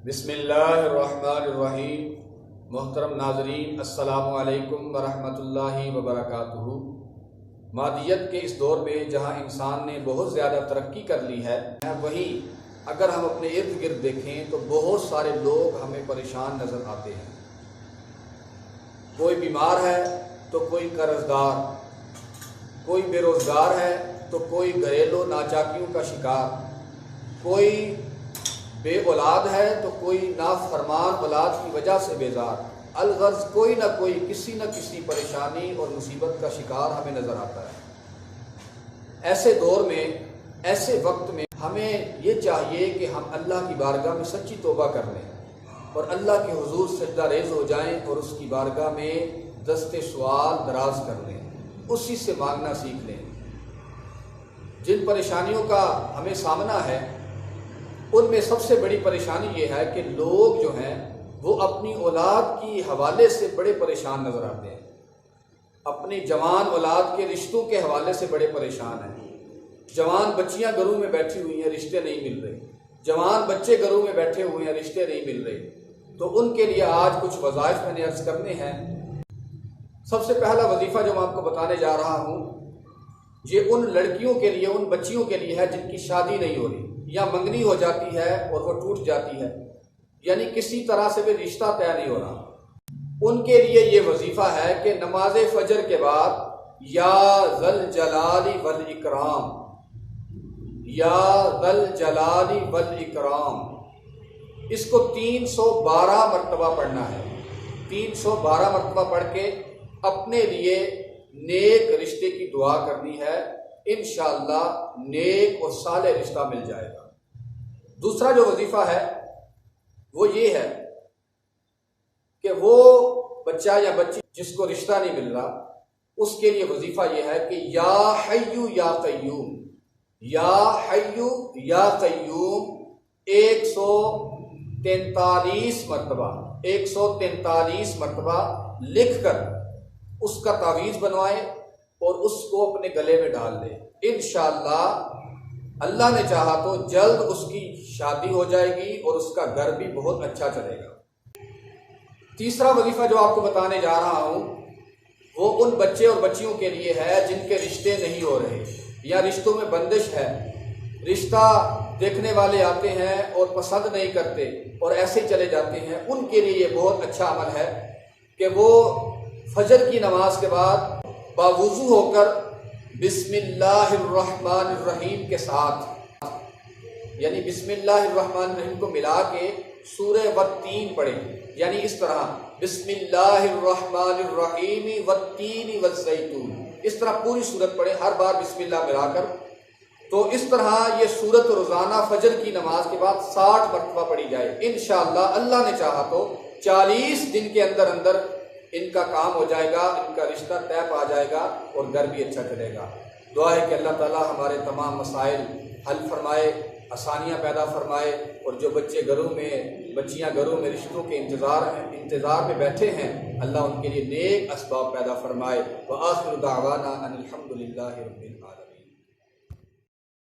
بسم اللہ الرحمن الرحیم۔ محترم ناظرین، السلام علیکم ورحمۃ اللہ وبرکاتہ۔ مادیت کے اس دور میں جہاں انسان نے بہت زیادہ ترقی کر لی ہے، وہیں اگر ہم اپنے ارد گرد دیکھیں تو بہت سارے لوگ ہمیں پریشان نظر آتے ہیں۔ کوئی بیمار ہے تو کوئی قرض دار، کوئی بے روزگار ہے تو کوئی گھریلو ناچاکیوں کا شکار، کوئی بے اولاد ہے تو کوئی نافرمان اولاد کی وجہ سے بیزار۔ الغرض کوئی نہ کوئی کسی نہ کسی پریشانی اور مصیبت کا شکار ہمیں نظر آتا ہے۔ ایسے دور میں، ایسے وقت میں ہمیں یہ چاہیے کہ ہم اللہ کی بارگاہ میں سچی توبہ کر لیں اور اللہ کے حضور سجدہ ریز ہو جائیں اور اس کی بارگاہ میں دست سوال دراز کر لیں، اسی سے مانگنا سیکھ لیں۔ جن پریشانیوں کا ہمیں سامنا ہے ان میں سب سے بڑی پریشانی یہ ہے کہ لوگ جو ہیں وہ اپنی اولاد کی حوالے سے بڑے پریشان نظر آتے ہیں، اپنی جوان اولاد کے رشتوں کے حوالے سے بڑے پریشان ہیں۔ جوان بچیاں گھروں میں بیٹھی ہوئی ہیں، رشتے نہیں مل رہے، جوان بچے گھروں میں بیٹھے ہوئے ہیں، رشتے نہیں مل رہے۔ تو ان کے لیے آج کچھ وظائف میں نے عرض کرنے ہیں۔ سب سے پہلا وظیفہ جو میں آپ کو بتانے جا رہا ہوں، یہ ان لڑکیوں کے لیے، ان بچیوں کے لیے ہے جن کی شادی نہیں ہو رہی یا منگنی ہو جاتی ہے اور وہ ٹوٹ جاتی ہے، یعنی کسی طرح سے بھی رشتہ طے نہیں ہو رہا۔ ان کے لیے یہ وظیفہ ہے کہ نماز فجر کے بعد یا ذل جلال والاکرام، یا ذل جلال والاکرام، اس کو 312 مرتبہ پڑھنا ہے۔ 312 مرتبہ پڑھ کے اپنے لیے نیک رشتے کی دعا کرنی ہے، انشاءاللہ نیک اور صالح رشتہ مل جائے گا۔ دوسرا جو وظیفہ ہے وہ یہ ہے کہ وہ بچہ یا بچی جس کو رشتہ نہیں مل رہا، اس کے لیے وظیفہ یہ ہے کہ یا حیو یا قیوم، یا حیو یا قیوم 143 مرتبہ 143 مرتبہ لکھ کر اس کا تعویذ بنوائیں اور اس کو اپنے گلے میں ڈال دیں۔ انشاءاللہ اللہ نے چاہا تو جلد اس کی شادی ہو جائے گی اور اس کا گھر بھی بہت اچھا چلے گا۔ تیسرا وظیفہ جو آپ کو بتانے جا رہا ہوں وہ ان بچے اور بچیوں کے لیے ہے جن کے رشتے نہیں ہو رہے یا رشتوں میں بندش ہے، رشتہ دیکھنے والے آتے ہیں اور پسند نہیں کرتے اور ایسے ہی چلے جاتے ہیں۔ ان کے لیے یہ بہت اچھا عمل ہے کہ وہ فجر کی نماز کے بعد باوضو ہو کر بسم اللہ الرحمن الرحیم کے ساتھ، یعنی بسم اللہ الرحمن الرحیم کو ملا کے سورہ والتین پڑھیں، یعنی اس طرح بسم اللہ الرحمن الرحیم والتین والزیتون، اس طرح پوری سورت پڑھیں، ہر بار بسم اللہ ملا کر۔ تو اس طرح یہ سورت روزانہ فجر کی نماز کے بعد 60 مرتبہ پڑھی جائے۔ انشاءاللہ اللہ نے چاہا تو 40 دن کے اندر اندر ان کا کام ہو جائے گا، ان کا رشتہ طے پا جائے گا اور گھر بھی اچھا چلے گا۔ دعا ہے کہ اللہ تعالی ہمارے تمام مسائل حل فرمائے، آسانیاں پیدا فرمائے، اور جو بچے گھروں میں، بچیاں گھروں میں رشتوں کے انتظار میں بیٹھے ہیں، اللہ ان کے لیے نیک اسباب پیدا فرمائے۔ وآخر دعوانا ان الحمد للہ رب العالمین۔